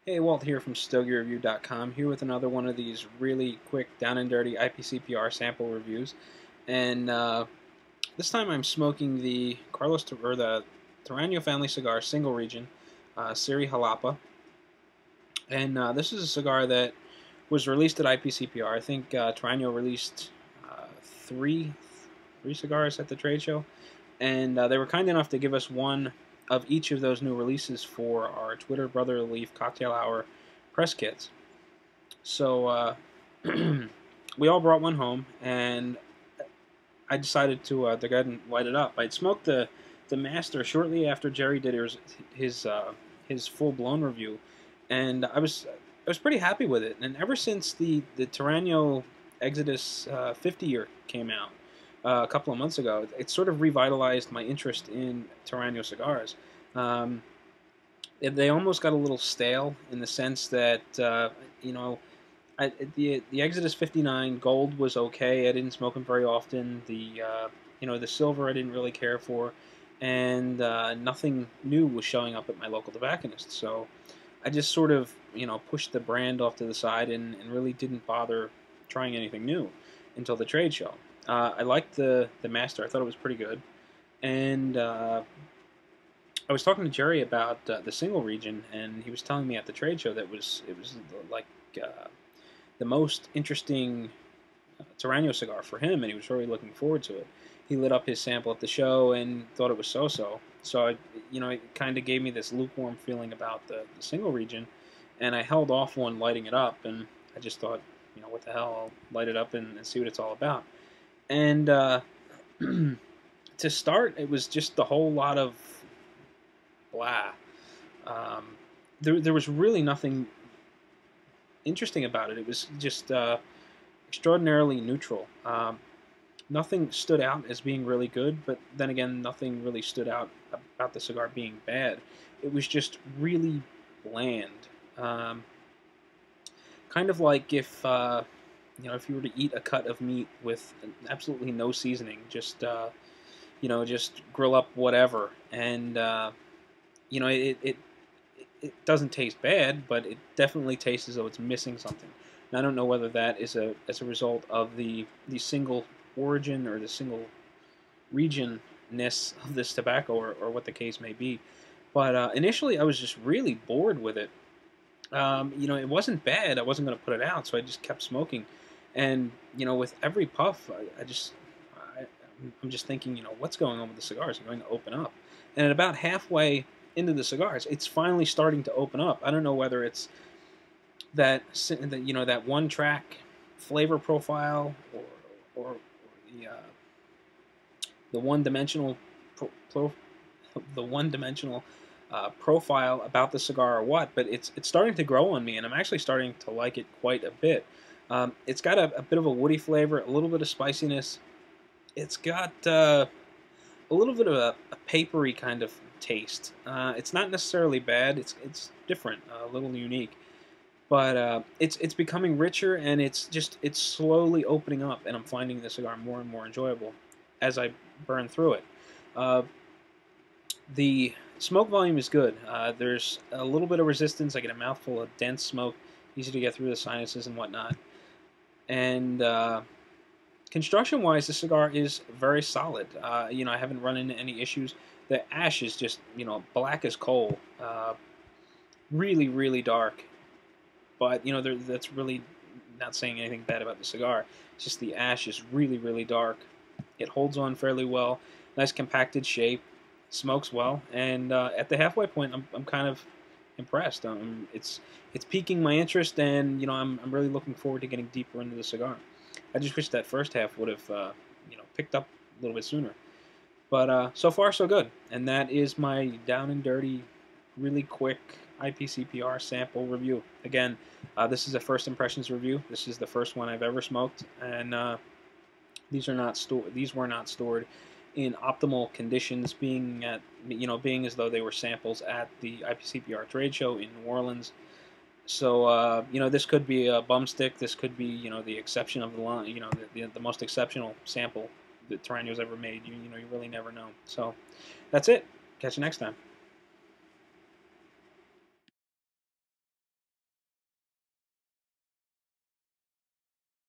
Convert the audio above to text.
Hey, Walt here from StogieReview.com, here with another one of these really quick, down and dirty IPCPR sample reviews. And this time I'm smoking the the Torano family cigar single region, Siri Jalapa. And this is a cigar that was released at IPCPR. I think Torano released uh, three three cigars at the trade show, and they were kind enough to give us one of each of those new releases for our Twitter Brotherly Leaf Cocktail Hour press kits. So we all brought one home, and I decided to go ahead and light it up. I'd smoked the Master shortly after Jerry did his full blown review, and I was pretty happy with it. And ever since the Torano Exodus 50 year came out a couple of months ago, it sort of revitalized my interest in Torano cigars. Um, they almost got a little stale in the sense that you know the Exodus 59 Gold was okay. I didn't smoke them very often. The silver I didn't really care for, and nothing new was showing up at my local tobacconist. So I just sort of pushed the brand off to the side and really didn't bother trying anything new until the trade show. I liked the Master. I thought it was pretty good, and I was talking to Jerry about the single region, and he was telling me at the trade show that it was like uh, the most interesting Torano cigar for him, and he was really looking forward to it. He lit up his sample at the show and thought it was so-so. So, it kind of gave me this lukewarm feeling about the single region, and I held off on lighting it up, and I just thought, what the hell, I'll light it up and see what it's all about. And to start, it was just a whole lot of blah. Um, there was really nothing interesting about it. It was just extraordinarily neutral. Nothing stood out as being really good, but then again, nothing really stood out about the cigar being bad. It was just really bland. Um, Kind of like if you were to eat a cut of meat with absolutely no seasoning, just grill up whatever, and you know it, it it doesn't taste bad, but it definitely tastes as though it's missing something. And I don't know whether that is as a result of the single origin or the single region-ness of this tobacco, or what the case may be. But initially, I was just really bored with it. It wasn't bad. I wasn't going to put it out, so I just kept smoking. And with every puff, I, I'm just thinking, what's going on with the cigars? I'm going to open up. And at about halfway into the cigars, it's finally starting to open up. I don't know whether it's that one track flavor profile, or the one dimensional pro, the one dimensional profile about the cigar, or what. But it's starting to grow on me, and I'm actually starting to like it quite a bit. It's got a bit of a woody flavor, a little bit of spiciness. It's got a little bit of a papery kind of taste. It's not necessarily bad. It's different, a little unique, but it's becoming richer, and it's slowly opening up, and I'm finding the cigar more and more enjoyable as I burn through it. Uh, the smoke volume is good. There's a little bit of resistance. I get a mouthful of dense smoke, easy to get through the sinuses and whatnot. And construction-wise, the cigar is very solid. I haven't run into any issues. The ash is just, black as coal. Really, really dark. But, that's really not saying anything bad about the cigar. It's just the ash is really, really dark. It holds on fairly well. Nice compacted shape. Smokes well. And at the halfway point, I'm kind of impressed. It's piquing my interest, and I'm really looking forward to getting deeper into the cigar. I just wish that first half would have picked up a little bit sooner. But so far so good, and that is my down and dirty, really quick IPCPR sample review. Again, this is a first impressions review. This is the first one I've ever smoked, and these were not stored in optimal conditions, being as though they were samples at the IPCPR trade show in New Orleans. So this could be a bum stick. This could be the exception of the line. The most exceptional sample that Torano's ever made. You really never know. So that's it. Catch you next time.